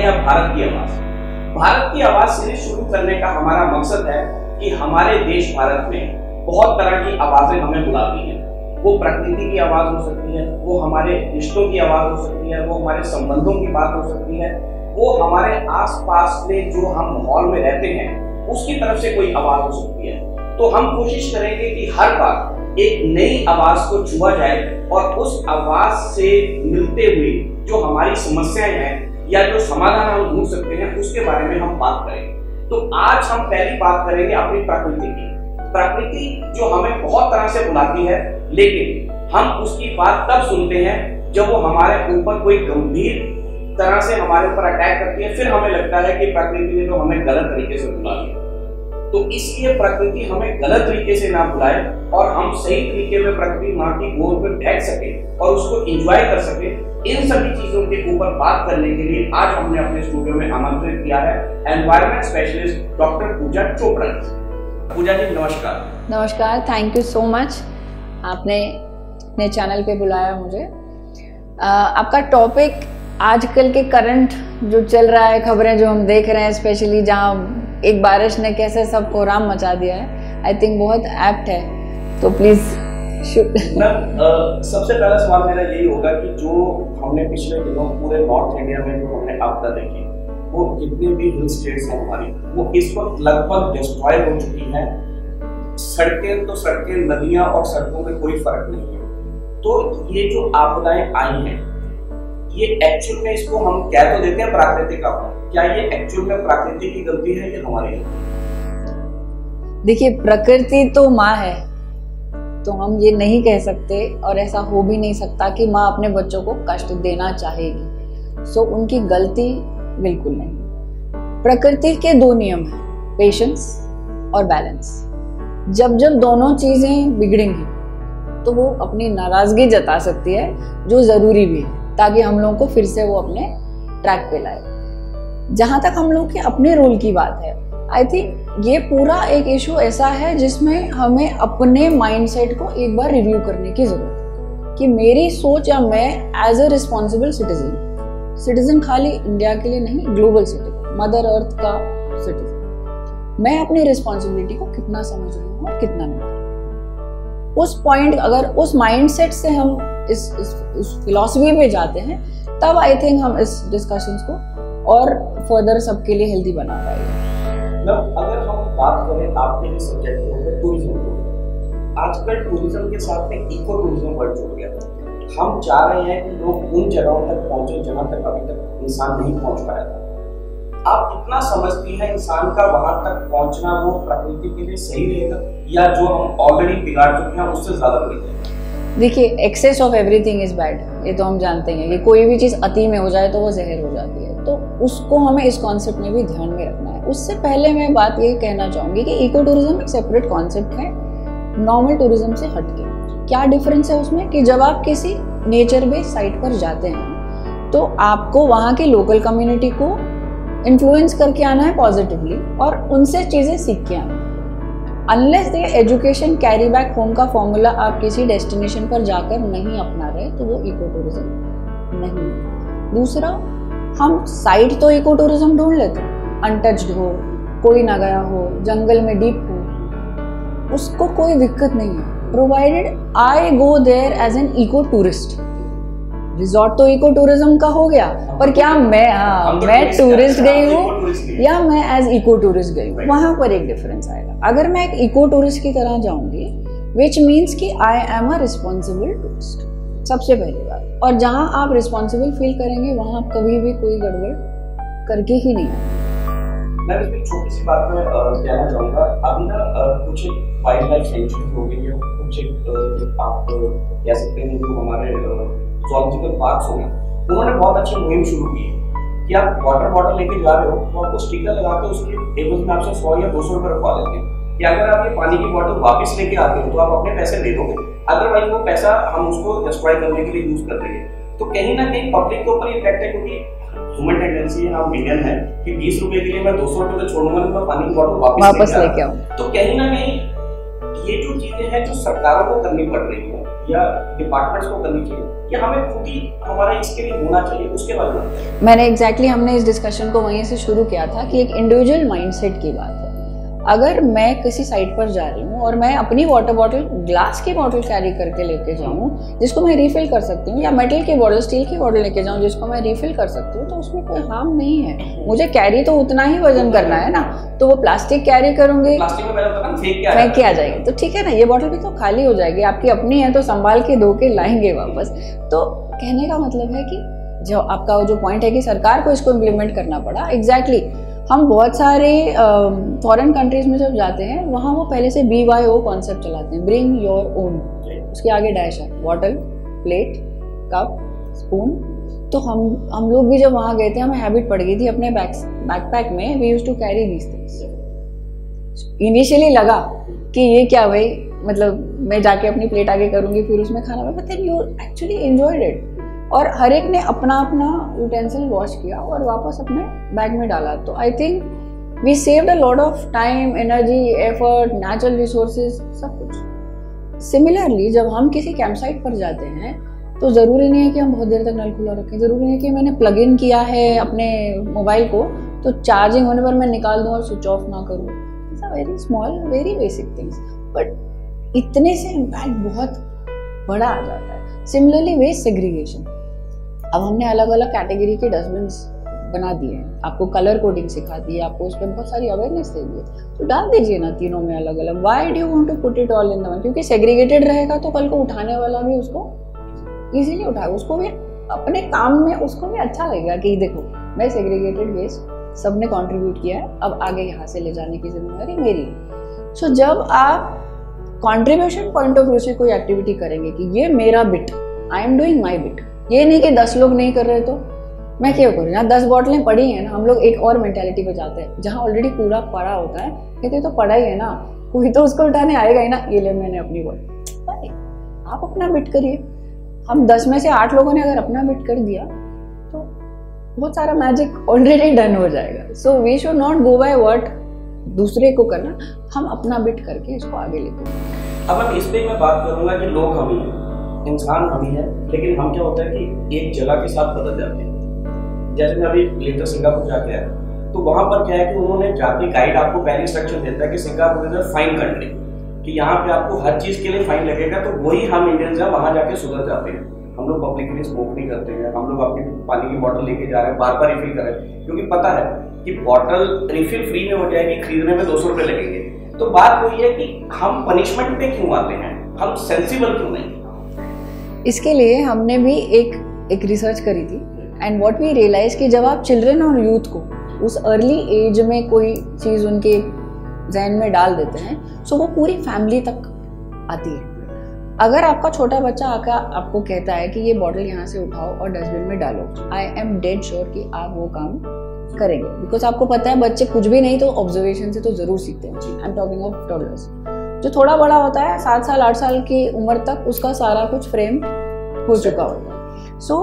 ये है भारत की आवाज। भारत की आवाज सीरीज शुरू करने का हमारा मकसद है कि हमारे देश भारत में बहुत तरह की आवाजें हमें बुलाती हैं। वो प्रकृति की आवाज हो सकती है, वो हमारे रिश्तों की आवाज हो सकती है, वो हमारे संबंधों की बात हो सकती है, वो हमारे आसपास में जो हम माहौल में रहते हैं उसकी तरफ से कोई आवाज हो सकती है। तो हम कोशिश करेंगे कि हर बार एक नई आवाज को छुआ जाए और उस आवाज से मिलते हुए जो हमारी समस्याएं हैं या जो समाधान हम ढूंढ सकते हैं उसके बारे में हम बात करेंगे। तो आज हम पहली बात करेंगे अपनी प्रकृति की। प्रकृति जो हमें बहुत तरह से बुलाती है, लेकिन हम उसकी बात तब सुनते हैं जब वो हमारे ऊपर कोई गंभीर तरह से हमारे ऊपर अटैक करती है। फिर हमें लगता है कि प्रकृति ने तो हमें गलत तरीके से बुला लिया। तो इसलिए प्रकृति हमें गलत तरीके से ना बुलाए और हम सही तरीके में प्रकृति माँ की गोद में बैठ सके और उसको एंजॉय कर सके। इन सभी चीजों के ऊपर बात करने के लिए आज हमने अपने स्टूडियो में आमंत्रित किया है एनवायरमेंट स्पेशलिस्ट डॉक्टर पूजा चोपड़ा। पूजा जी नमस्कार। नमस्कार, थैंक यू सो मच, आपने अपने चैनल पे बुलाया मुझे। आपका टॉपिक आजकल के करंट जो चल रहा है, खबरें जो हम देख रहे हैं, स्पेशली जहाँ एक बारिश ने कैसे सबको राम मचा दिया है, आई थिंक बहुत एप्ट है। तो प्लीज सबसे पहला सवाल मेरा यही होगा कि जो हमने पिछले दिनों पूरे नॉर्थ इंडिया में जो हमने आपदा देखी, वो जितने भी हिल स्टेट्स हैं हमारी, वो इस वक्त लगभग डिस्ट्रॉय हो चुकी हैं। सड़कें तो सड़कें, नदियां और सड़कों में कोई फर्क नहीं है। तो ये जो आपदाएं आई हैं, ये एक्चुअल में इसको हम कह तो देते हैं प्राकृतिक आपदा, क्या ये एक्चुअल में प्रकृति की गलती है या हमारी है? देखिए, प्रकृति तो माँ है, तो हम ये नहीं कह सकते और ऐसा हो भी नहीं सकता कि माँ अपने बच्चों को कष्ट देना चाहेगी। सो उनकी गलती बिल्कुल नहीं। प्रकृति के दो नियम हैं, पेशेंस और बैलेंस। जब जब दोनों चीजें बिगड़ेंगी तो वो अपनी नाराजगी जता सकती है, जो जरूरी भी है, ताकि हम लोगों को फिर से वो अपने ट्रैक पे लाए। जहां तक हम लोग के अपने रोल की बात है, आई थिंक ये पूरा एक इशू ऐसा है जिसमें हमें अपने माइंडसेट को एक बार रिव्यू करने की जरूरत है कि मेरी सोच या मैं एज ए रिस्पॉन्सिबल सिटीजन खाली इंडिया के लिए नहीं, ग्लोबल सिटीजन, मदर अर्थ का सिटीजन, मैं अपनी रिस्पॉन्सिबिलिटी को कितना समझ रही हूँ और कितना नहीं। उस पॉइंट, अगर उस माइंडसेट से हम इस फिलॉसफी पे जाते हैं, तब आई थिंक हम इस डिस्कशंस को और फर्दर सबके लिए हेल्दी बना पाएंगे। अगर हम बात करें आपके लिए सब्जेक्ट के ऊपर, टूरिज्म को, आजकल टूरिज्म के साथ में इको टूरिज्म वर्ड जुड़ गया है। हम चाह रहे हैं कि लोग उन जगहों तक पहुंचे जहां तक अभी तक इंसान नहीं पहुंच पाया था। आप कितना समझती हैं इंसान का वहां तक पहुंचना वो प्रकृति के लिए सही रहेगा या जो हम ऑलरेडी बिगाड़ चुके हैं उससे ज्यादा बड़ी रहेगा? देखिए, excess of everything is bad, ये तो हम जानते हैं कि कोई भी चीज़ अति में हो जाए तो वो जहर हो जाती है। तो उसको हमें इस कॉन्सेप्ट में भी ध्यान में रखना है। उससे पहले मैं बात ये कहना चाहूँगी कि इको टूरिज्म एक सेपरेट कॉन्सेप्ट है नॉर्मल टूरिज्म से हटके। क्या डिफरेंस है उसमें कि जब आप किसी नेचर बेस्ड साइट पर जाते हैं तो आपको वहाँ की लोकल कम्युनिटी को इन्फ्लुएंस करके आना है पॉजिटिवली और उनसे चीज़ें सीख के आना है। Unless they education carry back home का फॉर्मूला आप किसी डेस्टिनेशन पर जाकर नहीं अपना रहे तो वो इको टूरिज्म नहीं है। दूसरा, हम साइट तो इको टूरिज्म ढूंढ लेते हैं, अनटच्ड हो, कोई ना गया हो, जंगल में डीप हो, उसको कोई दिक्कत नहीं है, provided I go there as an eco tourist. Resort तो इको टूरिज्म का हो गया, पर क्या मैं टूरिस्ट गई हूँ या मैं एज इको टूरिस्ट गई हूँ, वहां पर एक डिफरेंस आएगा। अगर मैं एक इको टूरिस्ट की तरह जाऊंगी, विच मीन्स कि I am a responsible tourist, सबसे पहली बात। और जहां आप रिस्पॉन्सिबल फील करेंगे वहां आप कभी भी कोई गड़बड़ करके ही नहीं आएंगे। मैं इसमें छोटी सी बात में कहना चाहूँगा, अभी ना कुछ वाइल्ड लाइफ सेंचुरी हो गई है, कुछ आप कह सकते हैं जो हमारे ज़ूलॉजिकल पार्क्स हो गए, उन्होंने बहुत अच्छी मुहिम शुरू की है कि आप वाटर बॉटल लेके जा रहे हो तो आपको स्टिकर लगा के उसके टेबल में आपसे 100 या 200 रुपये रखवा देते हैं कि अगर आप ये पानी की बॉटल वापस लेके आते हो तो आप अपने पैसे दे दोगे, अदरवाइज वो पैसा हम उसको डिस्ट्रॉय करने के लिए यूज कर देंगे। तो कहीं ना कहीं पब्लिक के ऊपर इफेक्ट है, क्योंकि ह्यूमन टेंडेंसी है, हम इंडियन है कि 20 रुपए के लिए मैं 200 रुपये तो छोड़ूंगा, मैं पानी की बॉटल वापस लेके आऊँ। तो कहीं ना कहीं ये जो चीजें हैं जो सरकारों को करनी पड़ रही है या डिपार्टमेंट्स को करनी चाहिए, ये हमें खुद ही हमारा इसके लिए होना चाहिए, उसके बारे में मैंने एग्जैक्टली हमने इस डिस्कशन को वहीं से शुरू किया था कि एक इंडिविजुअल माइंडसेट की बात है। अगर मैं किसी साइट पर जा रही हूँ और मैं अपनी वाटर बॉटल, ग्लास की बॉटल कैरी करके लेके जाऊँ जिसको मैं रिफिल कर सकती हूँ, या मेटल की बॉटल, स्टील की बॉटल लेके जाऊँ जिसको मैं रिफिल कर सकती हूँ, तो उसमें कोई हार्म नहीं है। मुझे कैरी तो उतना ही वजन करना है ना, तो वो प्लास्टिक कैरी करूंगी, फेंक के आ जाएगी, तो ठीक है ना, ये बॉटल भी तो खाली हो जाएगी, आपकी अपनी है तो संभाल के धो के लाएंगे वापस। तो कहने का मतलब है कि जो आपका जो पॉइंट है कि सरकार को इसको इम्प्लीमेंट करना पड़ा, एग्जैक्टली हम बहुत सारे फॉरेन कंट्रीज में जब जाते हैं वहाँ वो पहले से BYO कॉन्सेप्ट चलाते हैं, ब्रिंग योर ओन, उसके आगे डैश है, बॉटल, प्लेट, कप, स्पून। तो हम लोग भी जब वहाँ गए थे हमें हैबिट पड़ गई थी अपने बैकपैक में, we used to carry these things. Initially लगा कि ये क्या भाई, मतलब मैं जाके अपनी प्लेट आगे करूँगी फिर उसमें खाना, but then you actually enjoyed it. और हर एक ने अपना अपना यूटेंसिल वॉश किया और वापस अपने बैग में डाला। तो I think we saved a lot of time, energy, effort, natural resources, सब कुछ। सिमिलरली जब हम किसी कैंप साइट पर जाते हैं तो ज़रूरी नहीं है कि हम बहुत देर तक नल खुला रखें, ज़रूरी नहीं है कि मैंने प्लग इन किया है अपने मोबाइल को तो चार्जिंग होने पर मैं निकाल दूँ और स्विच ऑफ ना करूँ। It's a very small, very basic things, but इतने से इम्पैक्ट बहुत बड़ा आ जाता है। सिमिलरली वेस्ट सेग्रीगेशन, अब हमने अलग अलग कैटेगरी के डस्टबिन्स बना दिए हैं, आपको कलर कोडिंग सिखा दी है, आपको उस पर बहुत सारी अवेयरनेस दे दी है, तो डाल दीजिए ना तीनों में अलग अलग। Why do you want to put it all in the one? क्योंकि सेग्रीगेटेड रहेगा तो कल को उठाने वाला भी उसको इजीली उठाएगा, उसको भी अपने काम में उसको भी अच्छा लगेगा कि देखो मैं सेग्रीगेटेड वेस्ट सबने कंट्रीब्यूट किया है, अब आगे यहाँ से ले जाने की जिम्मेदारी मेरी है। सो जब आप कंट्रीब्यूशन पॉइंट ऑफ व्यू से कोई एक्टिविटी करेंगे कि ये मेरा bit, I am doing my bit, ये नहीं कि 10 लोग नहीं कर रहे तो मैं क्यों करूँ, यहाँ 10 बॉटलें पड़ी हैं ना। हम लोग एक और मेंटालिटी पे जाते हैं जहाँ ऑलरेडी पूरा पड़ा होता है, कहते तो पड़ा ही है ना, कोई तो उसको उठाने आएगा ही ना, ये ले मैंने अपनी बॉटल। आप अपना बिट करिए। हम 10 में से 8 लोगों ने अगर अपना बिट कर दिया तो बहुत सारा मैजिक ऑलरेडी डन हो जाएगा। So we should not go by what दूसरे को करना, हम अपना बिट करके इसको आगे लेते हैं। अब इस पे मैं बात करूंगा कि लोग हम ही हैं, इंसान हम ही है, लेकिन हम क्या होता है कि एक जगह के साथ बदल जाते हैं। जैसे मैं अभी लेटर सिंगापुर जाके आया तो वहाँ पर क्या है कि उन्होंने जाके गाइड आपको पहले इंस्ट्रक्शन देता है कि Singapore is a fine country, कि यहाँ पे आपको हर चीज़ के लिए फाइन लगेगा। तो वही हम इंडियंस हैं वहाँ जाके सुधर जाते हैं। हम लोग पब्लिकली स्मोक नहीं करते हैं, हम लोग अपनी पानी की बोतल लेके जा रहे हैं, बार बार रिफिल कर रहे हैं, क्योंकि पता है कि बोतल रिफिल फ्री में हो जाएगी, खरीदने में 200 रुपये लगेंगे। तो बात वही है कि हम पनिशमेंट पे क्यों आते हैं, हम सेंसिबल क्यों नहीं। इसके लिए हमने भी एक रिसर्च करी थी, एंड व्हाट वी रियलाइज कि जब आप चिल्ड्रन और यूथ को उस अर्ली एज में कोई चीज़ उनके जहन में डाल देते हैं सो वो पूरी फैमिली तक आती है। अगर आपका छोटा बच्चा आकर आपको कहता है कि ये बॉटल यहाँ से उठाओ और डस्टबिन में डालो, आई एम डेड श्योर कि आप वो काम करेंगे, बिकॉज आपको पता है बच्चे कुछ भी नहीं तो ऑब्जर्वेशन से तो जरूर सीखते हैं। I am talking of toddlers. जो थोड़ा बड़ा होता है 7 साल 8 साल की उम्र तक उसका सारा कुछ फ्रेम हो चुका होता है। So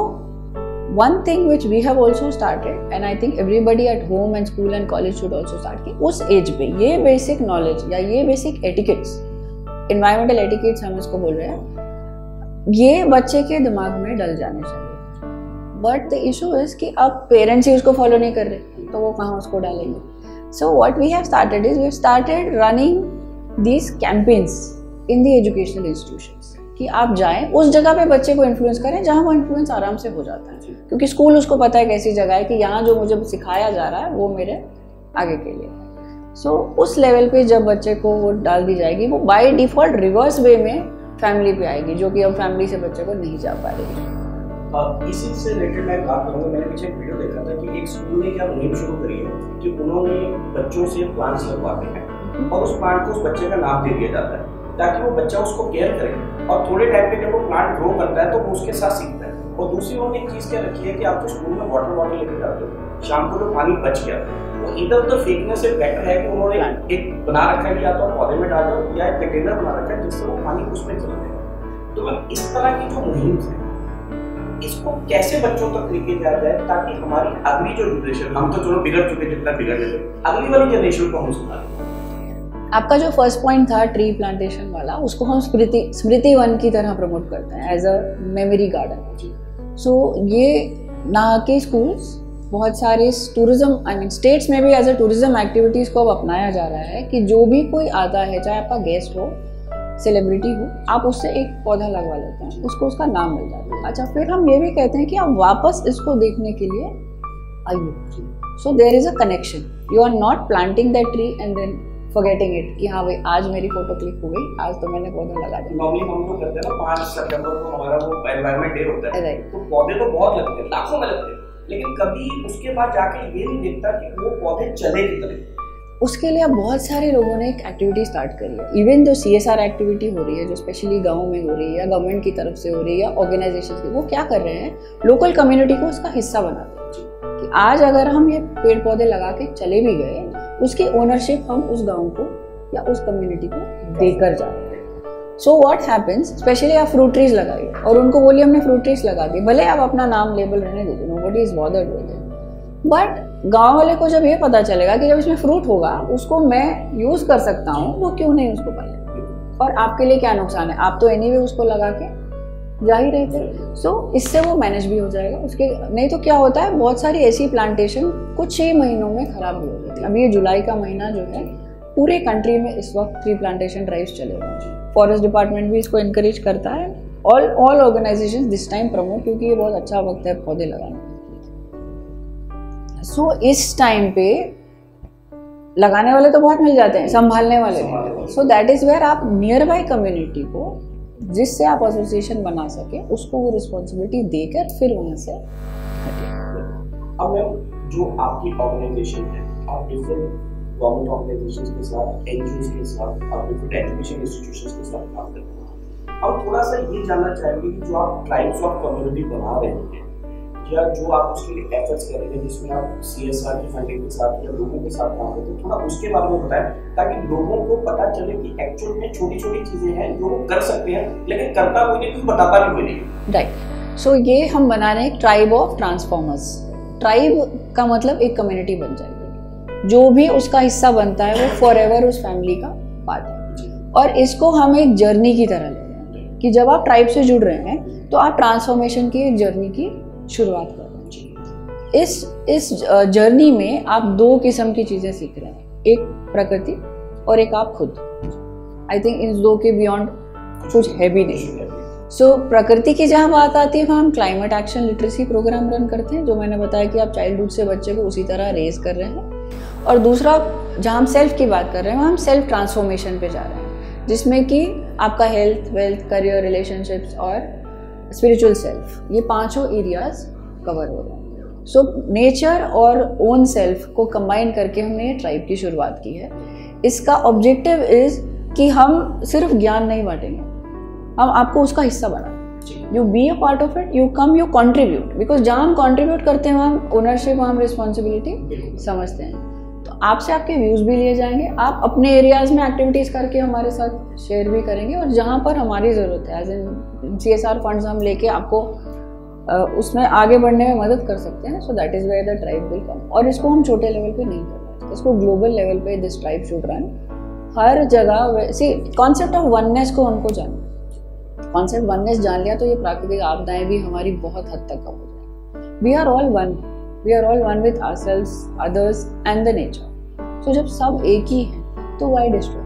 one thing which we have also started, and I think everybody at home and school and college should also start, कि उस एज पे ये बेसिक नॉलेज या ये बेसिक एटिकेट्स, इन्वायरमेंटल एटिकेट्स हम इसको बोल रहे हैं, ये बच्चे के दिमाग में डल जाने चाहिए। बट द इशू इज कि अब पेरेंट्स ही उसको फॉलो नहीं कर रहे तो वो कहाँ उसको डालेंगे। So what we have started is we have started running these campaigns in the educational institutions, कि आप जाएं उस जगह पे बच्चे को इन्फ्लुएंस करें जहां वो इन्फ्लुएंस आराम से हो जाता है, क्योंकि स्कूल उसको पता है कैसी जगह है कि यहाँ जो मुझे सिखाया जा रहा है वो मेरे आगे के लिए। सो उस लेवल पे जब बच्चे को वो डाल दी जाएगी, वो बाय डिफॉल्ट रिवर्स वे में फैमिली पे आएगी, जो कि अब फैमिली से बच्चे को नहीं जा पा रही। इसी से रिलेटेड मैं बात करूँगा। मैंने पीछे एक वीडियो देखा था कि एक स्कूल ने क्या मुहिम शुरू करी है कि उन्होंने बच्चों से प्लांट्स लगवाते हैं और उस प्लांट को उस बच्चे का नाम दे दिया जाता है ताकि वो बच्चा उसको केयर करे, और थोड़े टाइम पे जब वो प्लांट ग्रो करता है तो वो उसके साथ सीखता है। और दूसरी उन्होंने एक चीज़ क्या रखी है कि आप जो स्कूल में वाटर बॉटल लेके जाते हो, शाम को जो पानी बच गया वो इधर उधर फेंकने से बेटर है कि उन्होंने एक बना रखा है, या तो पौधे में डाल दो या एक कंटेनर बना रखा है जिससे वो पानी उसमें चले जाए। तो इस तरह की जो मुहिम है इसको कैसे बच्चों तक लेके जाया जाए ताकि हमारी अगली जो जनरेशन, हम तो चलो बिगड़ चुके जितना बिगड़ गए, अगली वाली जनरेशन को हम सुधारें। आपका जो फर्स्ट पॉइंट था ट्री प्लांटेशन वाला, उसको हम स्मृति वन की तरह प्रमोट करते हैं एज अ मेमोरी गार्डन। सो ये यहाँ के स्कूल्स बहुत सारे टूरिज्म आई मीन स्टेट्स में भी एज अ टूरिज्म एक्टिविटीज़ को अब अपनाया जा रहा है कि जो भी कोई आता है, चाहे आपका गेस्ट हो, सेलिब्रिटी हो, आप उससे एक पौधा लगवा लेते हैं, उसको उसका नाम मिल जाता है। अच्छा, फिर हम ये भी कहते हैं कि आप वापस इसको देखने के लिए आइए। So there is a connection, you are not planting that tree and then forgetting it कि हाँ भाई आज मेरी फोटो क्लिक हो गई, आज तो मैंने पौधा लगा दिया। नॉर्मली हम लोग करते हैं ना 5 सितंबर को हमारा वो एनवायरनमेंट डे होता है, राइट, तो पौधे तो बहुत लगते हैं, लाखों में लगते हैं, लेकिन कभी उसके बाद जाके ये नहीं देखता कि वो पौधे चले कितने। उसके लिए अब बहुत सारे लोगों ने एक एक्टिविटी स्टार्ट करी है। इवन जो CSR एक्टिविटी हो रही है, जो स्पेशली गाँव में हो रही है या गवर्नमेंट की तरफ से हो रही है या ऑर्गेनाइजेशन की, वो क्या कर रहे हैं, लोकल कम्युनिटी को उसका हिस्सा बनाते हैं कि आज अगर हम ये पेड़ पौधे लगा के चले भी गए, उसकी ओनरशिप हम उस गाँव को या उस कम्युनिटी को देकर जा रहे हैं। सो व्हाट हैपेंस, स्पेशली आप फ्रूट ट्रीज लगाइए और उनको बोलिए हमने फ्रूट ट्रीज लगा दी, भले आप अपना नाम लेबल रहने दीजिए, nobody is bothered with it, but गांव वाले को जब ये पता चलेगा कि जब इसमें फ्रूट होगा उसको मैं यूज कर सकता हूँ, वो क्यों नहीं उसको पाले, और आपके लिए क्या नुकसान है, आप तो एनीवे उसको लगा के जा ही रहे थे। सो इससे वो मैनेज भी हो जाएगा उसके। नहीं तो क्या होता है, बहुत सारी ऐसी प्लांटेशन कुछ ही महीनों में खराब भी हो जाती है। अभी ये जुलाई का महीना जो है, पूरे कंट्री में इस वक्त ट्री प्लांटेशन ड्राइव्स चले हुए हैं। फॉरेस्ट डिपार्टमेंट भी इसको इनकरेज करता है, all organisations this time promote, क्योंकि ये बहुत अच्छा वक्त है पौधे लगाने। सो इस टाइम पे लगाने वाले तो बहुत मिल जाते हैं, संभालने वाले भी। सो दैट इज वेयर आप नियर बाय कम्युनिटी को, जिससे आप एसोसिएशन बना सके, उसको वो रिस्पॉन्सिबिलिटी देकर फिर वहां से हटे। अब मैम, जो आपकी ऑर्गेनाइजेशन है, आप डिफरेंट गवर्नमेंट ऑर्गेनाइजेशंस के साथ, एनजीओज के साथ, आप डिफरेंट एजुकेशन इंस्टीट्यूशंस के साथ काम करते हैं। अब थोड़ा सा ये जानना चाहेंगे कि जो आप ट्राइब्स ऑफ कम्युनिटी बना रहे हैं या जो आप उसके लिए एफर्ट्स कर रहे हैं, जिसमें आप CSR की फंडिंग के साथ या लोगों के साथ काम करते हैं, थोड़ा उसके बारे में बताएं, ताकि लोगों को पता चले कि एक्चुअल में छोटी छोटी चीजें हैं जो वो कर सकते हैं, लेकिन करता कोई नहीं, क्योंकि बताता भी कोई नहीं। राइट। सो ये हम बना रहे हैं ट्राइब ऑफ ट्रांसफॉर्मर्स। ट्राइब का मतलब एक कम्युनिटी बन जाएगी, जो भी उसका हिस्सा बनता है वो फॉरएवर उस फैमिली का पार्ट है। और इसको हम एक जर्नी की तरह ले रहे हैं कि जब आप ट्राइब से जुड़ रहे हैं तो आप ट्रांसफॉर्मेशन की एक जर्नी की शुरुआत कर रहे हैं। इस जर्नी में आप 2 किस्म की चीजें सीख रहे हैं, एक प्रकृति और एक आप खुद। आई थिंक इन 2 के बियॉन्ड कुछ है भी नहीं। सो प्रकृति की जहाँ बात आती है, वहाँ हम climate action literacy program run करते हैं, जो मैंने बताया कि आप चाइल्डहुड से बच्चे को उसी तरह रेज कर रहे हैं। और दूसरा, जहाँ हम सेल्फ की बात कर रहे हैं, वहाँ हम सेल्फ ट्रांसफॉर्मेशन पे जा रहे हैं, जिसमें कि आपका हेल्थ, वेल्थ, करियर, रिलेशनशिप्स और स्पिरिचुअल सेल्फ, ये 5 एरियाज कवर हो रहे हैं। सो नेचर और ओन सेल्फ को कंबाइन करके हमने ये ट्राइब की शुरुआत की है। इसका ऑब्जेक्टिव इज कि हम सिर्फ ज्ञान नहीं बांटेंगे, हम आपको उसका हिस्सा बनाएं। You be a part of it, you come, you contribute, because जहाँ हम कॉन्ट्रीब्यूट करते हैं वहाँ हम ओनरशिप, वहाँ हम रिस्पॉन्सिबिलिटी समझते हैं। तो आपसे आपके व्यूज़ भी लिए जाएंगे, आप अपने एरियाज़ में एक्टिविटीज़ करके हमारे साथ शेयर भी करेंगे, और जहाँ पर हमारी ज़रूरत है, एज इन CSR फंड्स हम लेके आपको उसमें आगे बढ़ने में मदद कर सकते हैं। So that is where the tribe will come. और इसको हम छोटे लेवल पे नहीं कर रहे, इसको ग्लोबल लेवल पे दिस ट्राइब शुड रन हर जगह। सी कॉन्सेप्ट ऑफ वननेस को हमको जानना, कॉन्सेप्ट वननेस जान लिया तो ये प्राकृतिक आपदाएं भी हमारी बहुत हद तक कम हो जाएंगी। We are all one, we are all one with ourselves, others and the nature. So जब सब एक ही है तो why destroy,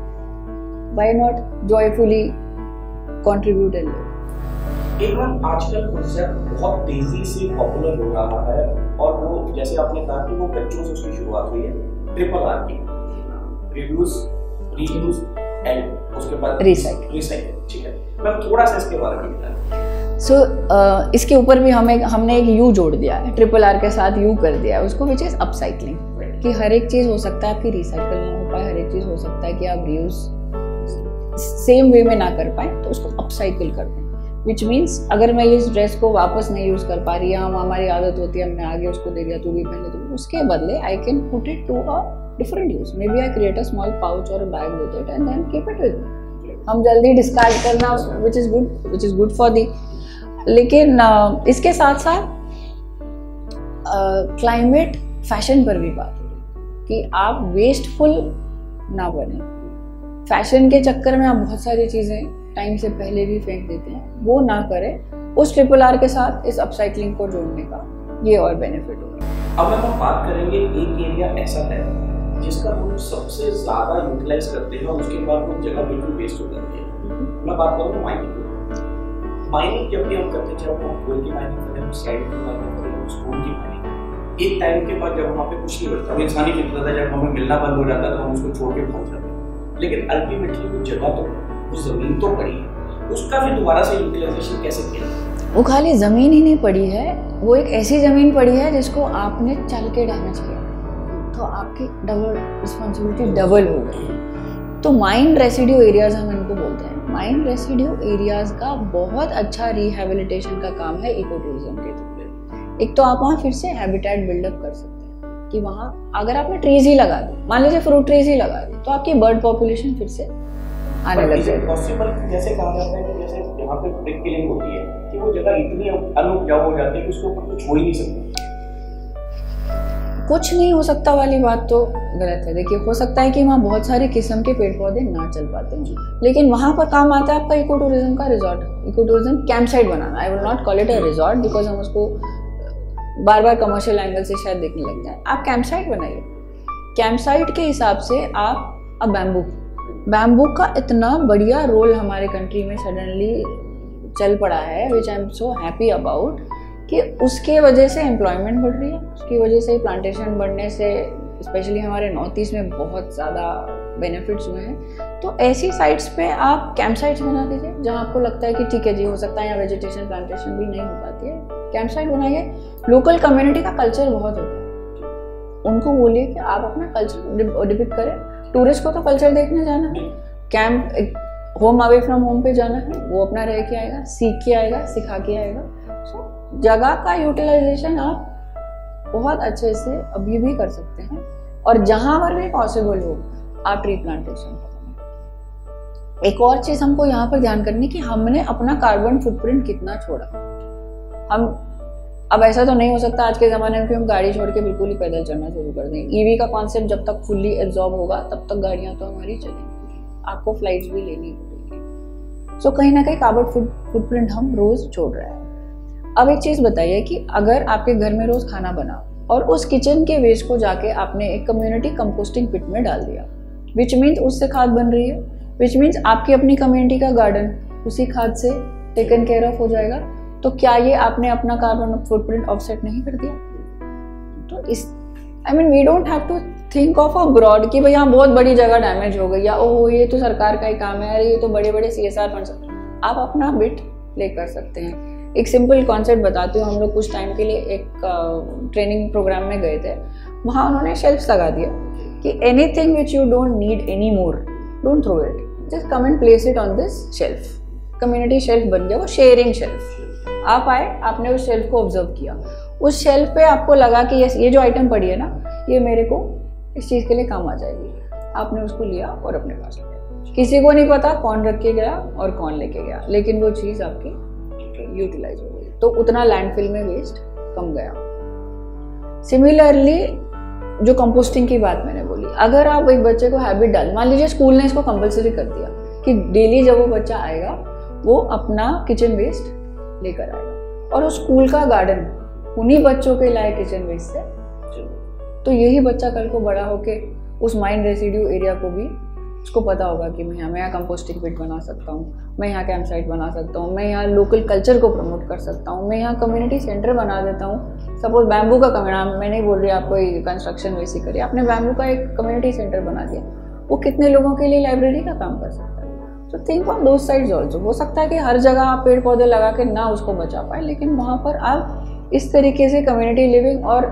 why not joyfully contribute and live. एक बार आजकल कॉन्सेप्ट बहुत तेजी से पॉपुलर हो रहा है, और वो जैसे आपने कहा कि वो बच्चों से उसकी शुरुआत हुई है, ट्रिपल R की, रिड्यूस, रीयूज एंड उसके बाद रिसाइकिल। ठीक है, मैं थोड़ा सा इसके बारे में बताऊं। सो इसके ऊपर भी हमने एक U जोड़ दिया है, ट्रिपल R के साथ U कर दिया है उसको, विच इज अपसाइक्लिंग। कि हर एक चीज हो सकता है आपकी रिसाइकिल ना हो पाए, हर एक चीज हो सकता है कि आप रीयूज सेम वे में ना कर पाए, तो उसको अपसाइकिल कर दें। विच मीन्स अगर मैं इस ड्रेस को वापस नहीं यूज़ कर पा रही, हम हमारी आदत होती है हमने आगे उसको दे दिया, तू भी पहन ले, तो उसके बदले I can put it to a different use. Maybe I create a small pouch और bag with it and then keep it with me. हम जल्दी डिस्कार्ड करना, which is good for the. लेकिन इसके साथ साथ क्लाइमेट फैशन पर भी बात हो रही कि आप वेस्टफुल ना बने, फैशन के चक्कर में आप बहुत सारी चीज़ें टाइम से पहले भी फेंक देते हैं, वो ना करें। उस RRR के साथ इस अपसाइक्लिंग को जोड़ने का ये और बेनिफिट होगा। अब हम बात करेंगे एक एरिया ऐसा है जिसका हम सबसे ज़्यादा यूटिलाइज करते हैं और उसके बाद वो जगह बिल्कुल वेस्ट हो जाती है। मैं बात करूँ माइनिंग जब भी हम करते हैं, जब हम कोल की माइनिंग करें, हम स्लाइड की माइनिंग करें, स्टोन की माइनिंग, एक टाइम के बाद जब वहाँ पे कुछ नहीं बचता, वो इंसानी फितरत है, जब हमें मिलना बंद हो जाता है तो हम उसको छोड़ के भाग जाते हैं। लेकिन अल्टीमेटली वो जगह तो, वो ज़मीन तो पड़ी है, उसका फिर दोबारा से यूटिलाइजेशन कैसे किया? वो खाली ज़मीन ही नहीं पड़ी है, वो एक ऐसी ज़मीन पड़ी है जिसको आपने चल के डैमेज किया, तो आपकी डबल रिस्पॉन्सिबिलिटी डबल हो गई। तो माइन रेसिड्यू एरियाज हम इनको बोलते हैं। माइन रेसिड्यू एरियाज का बहुत अच्छा रिहैबिलिटेशन का काम है इको टूरिज्म के थ्रू। एक तो आप वहाँ फिर से हैबिटेट बिल्डअप कर सकते हैं कि वहाँ अगर आपने ट्रीज ही लगा दी, मान लीजिए फ्रूट ट्रीज ही लगा दी, तो आपकी बर्ड पॉपुलेशन फिर से आने लग जाएगी। पॉसिबल जैसे कहा जाता है कि जैसे यहाँ पे ब्रिक किलिंग होती है कि वो जगह इतनी अनउपजाऊ हो जाती है कि उसके ऊपर कुछ हो ही नहीं सकता। कुछ नहीं हो सकता वाली बात तो गलत है। देखिए, हो सकता है कि वहाँ बहुत सारे किस्म के पेड़ पौधे ना चल पाते हैं, लेकिन वहाँ पर काम आता है आपका इको टूरिज्म का resort, eco tourism camp site बनाना। I will not call it a resort because हम उसको बार बार कमर्शियल एंगल से शायद देखने लगते हैं। आप कैंप साइट बनाइए। कैंप साइट के हिसाब से आप अब बैम्बू का इतना बढ़िया रोल हमारे कंट्री में सडनली चल पड़ा है, which I am so happy about, कि उसके वजह से एम्प्लॉयमेंट बढ़ रही है, उसकी वजह से प्लांटेशन बढ़ने से स्पेशली हमारे नॉर्थ ईस्ट में बहुत ज़्यादा बेनिफिट्स हुए हैं। तो ऐसी साइट्स पे आप कैंप साइट्स बना दीजिए जहाँ आपको लगता है कि ठीक है जी, हो सकता है यहाँ वेजिटेशन प्लांटेशन भी नहीं हो पाती है, कैंप साइट बनाइए। लोकल कम्युनिटी का कल्चर बहुत होता है, उनको बोलिए कि आप अपना कल्चर डिपिक्ट करें। टूरिस्ट को तो कल्चर देखने जाना है, camp home away from home पे जाना है, वो अपना रह के आएगा, सीख के आएगा, सिखा के आएगा। सो जगह का यूटिलाइजेशन आप बहुत अच्छे से अभी भी कर सकते हैं, और जहाँ पर भी पॉसिबल हो आप ट्री प्लांटेशन करें। एक और चीज़ हमको यहाँ पर ध्यान करनी कि हमने अपना कार्बन फुटप्रिंट कितना छोड़ा। हम अब ऐसा तो नहीं हो सकता आज के ज़माने में कि हम गाड़ी छोड़ के बिल्कुल ही पैदल चलना शुरू कर दें। ईवी का कॉन्सेप्ट जब तक फुल्ली एब्जॉर्ब होगा तब तक गाड़ियाँ तो हमारी चलेंगी, आपको फ्लाइट्स भी लेनी पड़ेगी। सो कहीं ना कहीं कार्बन फुटप्रिंट हम रोज़ छोड़ रहे हैं। अब एक चीज़ बताइए कि अगर आपके घर में रोज़ खाना बना और उस किचन के वेस्ट को जाके आपने एक कम्युनिटी कंपोस्टिंग पिट में डाल दिया, विच मीन्स उससे खाद बन रही है, विच मीन्स आपकी अपनी कम्युनिटी का गार्डन उसी खाद से टेकन केयर ऑफ हो जाएगा, तो क्या ये आपने अपना कार्बन फुटप्रिंट ऑफसेट नहीं कर दिया? तो इस we don't have to think of a broad कि भाई यहाँ बहुत बड़ी जगह डैमेज हो गई, या ओह ये तो सरकार का ही काम है, अरे ये तो बड़े बड़े CSR फंड्स। आप अपना बिट प्ले कर सकते हैं। एक सिंपल कॉन्सेप्ट बताती हूँ। हम लोग कुछ टाइम के लिए एक ट्रेनिंग प्रोग्राम में गए थे, वहाँ उन्होंने शेल्फ्स लगा दिया कि anything which you don't need any more, don't throw it, just come and place it on this shelf. Community shelf बन गया, वो शेयरिंग शेल्फ। आप आए, आपने उस शेल्फ को ऑब्जर्व किया, उस शेल्फ पे आपको लगा कि ये जो आइटम पड़ी है ना, ये मेरे को इस चीज़ के लिए काम आ जाएगी, आपने उसको लिया और अपने पास लिया। किसी को नहीं पता कौन रख के गया और कौन लेके गया, लेकिन वो चीज़ आपकी यूटिलाइज हो गई, तो उतना लैंडफिल में वेस्ट कम गया। सिमिलरली जो कंपोस्टिंग की बात मैंने बोली, अगर आप एक बच्चे को हैबिट डाल, मान लीजिए स्कूल ने इसको कंपलसरी कर दिया कि डेली जब वो बच्चा आएगा वो अपना किचन वेस्ट लेकर आएगा, और उस स्कूल का गार्डन उन्हीं बच्चों के लाए किचन वेस्ट से, तो यही बच्चा कल को बड़ा होके उस माइन रेसिड्यू एरिया को भी उसको पता होगा कि मैं यहाँ कंपोस्टिंग पिट बना सकता हूँ, मैं यहाँ कैंप साइट बना सकता हूँ, मैं यहाँ लोकल कल्चर को प्रमोट कर सकता हूँ, मैं यहाँ कम्युनिटी सेंटर बना देता हूँ। सपोज बैम्बू का कम्युनिटी, मैं नहीं बोल रही आप कोई कंस्ट्रक्शन वैसी करिए, आपने बैम्बू का एक कम्युनिटी सेंटर बना दिया, वो कितने लोगों के लिए लाइब्रेरी का काम कर सकता है। तो think on those sides also. हो सकता है कि हर जगह आप पेड़ पौधे लगा के ना उसको बचा पाए, लेकिन वहाँ पर आप इस तरीके से कम्युनिटी लिविंग और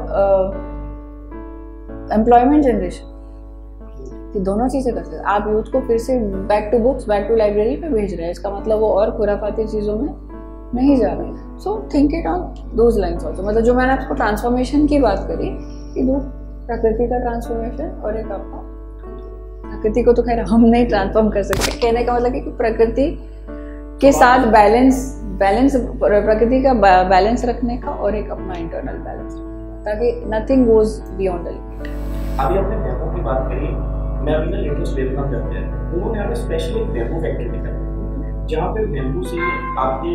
एम्प्लॉयमेंट जनरेशन कि दोनों चीज़ें कर सकते हैं। आप यूथ को फिर से back to books, back to library पे भेज रहे हैं, इसका मतलब वो और खुराफाती चीज़ों में नहीं जा रहे। So think it on those lines also. मतलब जो मैंने आपको ट्रांसफॉर्मेशन की बात करी कि दो प्रकृति का ट्रांसफॉर्मेशन और एक आपका, प्रकृति को तो खैर हम नहीं ट्रांसफॉर्म कर सकते, कहने का मतलब कि प्रकृति के साथ बैलेंस प्रकृति का बैलेंस रखने का, और एक अपना इंटरनल बैलेंस, ताकि nothing goes beyond the limit. अभी आपने बैम्बू की बात करी, मैं अभी ना लेटेस्ट वियतनाम जाते हैं, उन्होंने यहाँ पे स्पेशली बैम्बू फैक्ट्री दिखाई जहाँ पे बैम्बू से आपके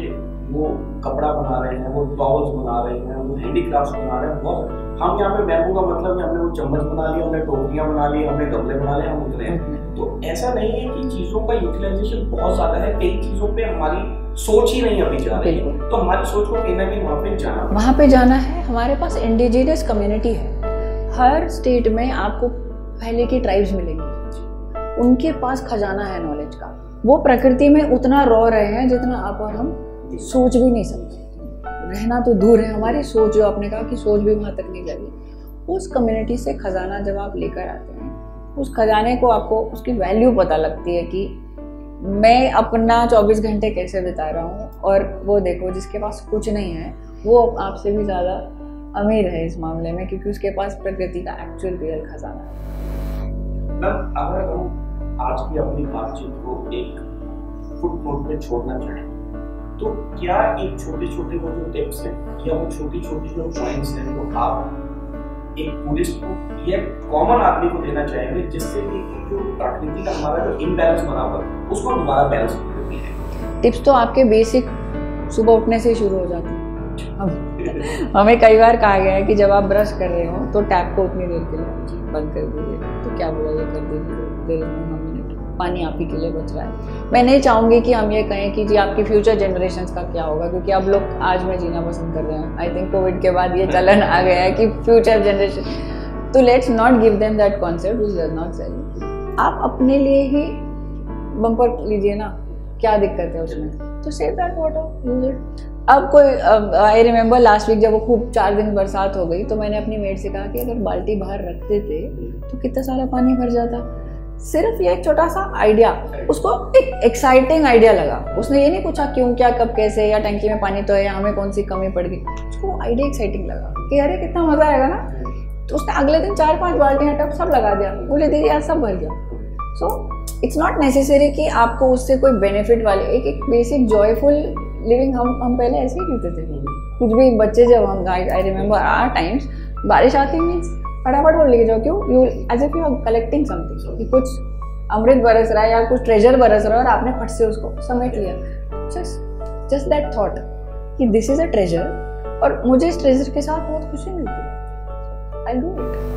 वो कपड़ा बना रहे हैं, वो टॉवल्स बना रहे हैं, वो हैंडीक्राफ्ट बना रहे हैं। बहुत हम यहाँ पे बैम्बू का मतलब है हमने वो चम्मच बना लिया, हमने टोकरियाँ बना ली, हमने गमले बना लिए, हम उतरे हैं। तो ऐसा नहीं है कि चीज़ों का यूटिलाइजेशन बहुत ज़्यादा है, कई चीज़ों पे हमारी सोच ही नहीं अभी जा रही है। तो हमारी सोच को कहीं ना कहीं वहाँ पे जाना है। हमारे पास इंडिजिनस कम्युनिटी है, हर स्टेट में आपको पहले की ट्राइब्स मिलेंगी, उनके पास खजाना है नॉलेज का। वो प्रकृति में उतना रॉ रहे हैं जितना आप और हम सोच भी नहीं सकते। रहना तो दूर है, हमारी सोच, जो आपने कहा कि सोच भी वहाँ तक नहीं जाएगी। उस कम्युनिटी से खजाना जब आप लेकर आते हैं, उस खजाने को आपको उसकी वैल्यू पता लगती है कि मैं अपना 24 घंटे कैसे बिता रहा हूँ। और वो देखो, जिसके पास कुछ नहीं है वो आपसे भी ज़्यादा अमीर है इस मामले में, क्योंकि उसके पास प्रकृति का एक्चुअल रियल खजाना है। अगर हम आज की अपनी बातचीत को एक फुटनोट पे छोड़ना चाहें तो क्या एक छोटे छोटे वो जो टिप्स हैं या वो छोटी छोटी जो पॉइंट्स हैं जो आप एक टूरिस्ट को या कॉमन आदमी को देना चाहेंगे, जिससे कि जो प्रकृति का हमारा जो इम्बैलेंस बना हुआ है उसको दोबारा बैलेंस करती है? टिप्स तो आपके बेसिक सुबह उठने से शुरू हो जाते हैं। हमें कई बार कहा गया है कि जब आप ब्रश कर रहे हो तो टैप को उतनी देर के लिए बंद कर दीजिए। तो क्या बोला, ये कर दीजिए, पानी आप ही के लिए बच रहा है। मैं नहीं चाहूँगी कि हम ये कहें कि जी आपकी फ्यूचर जनरेशंस का क्या होगा, क्योंकि अब लोग आज में जीना पसंद कर रहे हैं। आई थिंक कोविड के बाद ये चलन आ गया है कि फ्यूचर जनरेशन, तो let's not give them that concept which does not sell. आप अपने लिए ही बम्पर लीजिए ना, क्या दिक्कत है उसमें? तो save that water, use it. अब कोई आई रिमेम्बर लास्ट वीक जब वो खूब 4 दिन बरसात हो गई तो मैंने अपनी मेट से कहा कि अगर बाल्टी बाहर रखते थे तो कितना सारा पानी भर जाता। सिर्फ ये एक छोटा सा आइडिया, उसको एक एक्साइटिंग आइडिया लगा। उसने ये नहीं पूछा क्यों, क्या, कब, कैसे, या टंकी में पानी तो है, या हमें कौन सी कमी पड़ गई। उसको आइडिया एक्साइटिंग लगा कि अरे कितना मजा आएगा ना। तो उसने अगले दिन 4-5 बाल्टियाँ टब सब लगा दिया, बोले दीदी यार सब भर गया। सो इट्स नॉट नेसेसरी कि आपको उससे कोई बेनिफिट वाले, एक बेसिक जॉयफुल लिविंग हम पहले ऐसे ही जीते थे। कुछ भी बच्चे जब हम, आई रिमेम्बर आवर टाइम्स, बारिश आती मीन्स फटाफट बोल लेके जाओ, क्यों, you as if you are collecting something, कि कुछ अमृत बरस रहा है या कुछ ट्रेजर बरस रहा है और आपने फट से उसको समेट लिया। जस्ट दैट थॉट कि दिस इज अ ट्रेजर और मुझे इस ट्रेजर के साथ बहुत खुशी मिलती है, आई डू इट।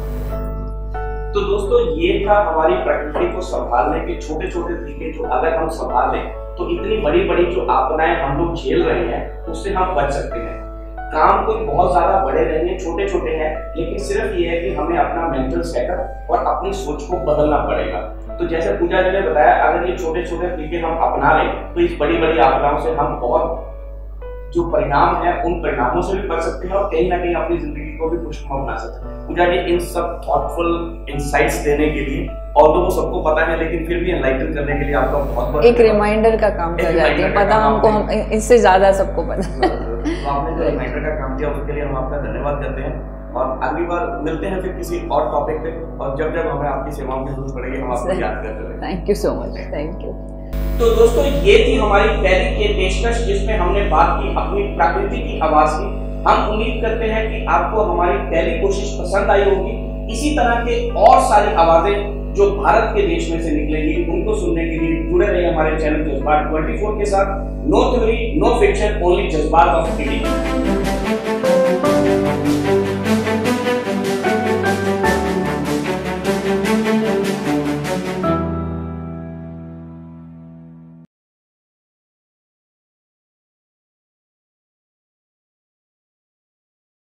तो दोस्तों, ये था हमारी प्रकृति को संभालने के छोटे छोटे तरीके, जो अगर हम संभाल लें तो इतनी बड़ी बड़ी जो आपदाएं हम लोग झेल रहे हैं उससे हम बच सकते हैं। काम कोई बहुत ज्यादा बड़े नहीं है, छोटे छोटे हैं, लेकिन सिर्फ ये है कि हमें अपना मेंटल सेटअप और अपनी सोच को बदलना पड़ेगा। तो जैसे पूजा जी ने बताया, अगर ये छोटे छोटे तरीके हम अपना लें तो इस बड़ी बड़ी आपदाओं से हम बहुत जो परिणाम है उन परिणामों से भी बच सकते हैं और कहीं ना कहीं अपनी जिंदगी को भी खुशनुमा बना सकते हैं। पूजा जी, इन सब थॉटफुल इनसाइट्स देने के लिए, और तो वो सबको पता है लेकिन फिर भी एनलाइटन करने के लिए आपका बहुत बहुत एक रिमाइंडर का काम कर जाती है, पता हमको, हम इससे ज्यादा सबको पता। तो आपने जो रिमाइंडर का काम किया उसके लिए हम आपका धन्यवाद करते हैं और अगली बार मिलते हैं फिर किसी और टॉपिक पे, और जब जब हमें आपकी सेवाओं की जरूरत पड़ेगी हम आपको याद करते रहेंगे। Thank you so much, thank you. तो दोस्तों, ये थी हमारी पहली के पेशकश, जिसमें हमने बात की अपनी प्रकृति की आवाज की। हम उम्मीद करते हैं कि आपको हमारी पहली कोशिश पसंद आई होगी। इसी तरह के और सारी आवाजें जो भारत के देश में से निकलेंगी, उनको सुनने के लिए जुड़े रहिए हमारे चैनल जज्बात 24 के साथ। No theory, no fiction, only जज्बात ऑफ फीलिंग।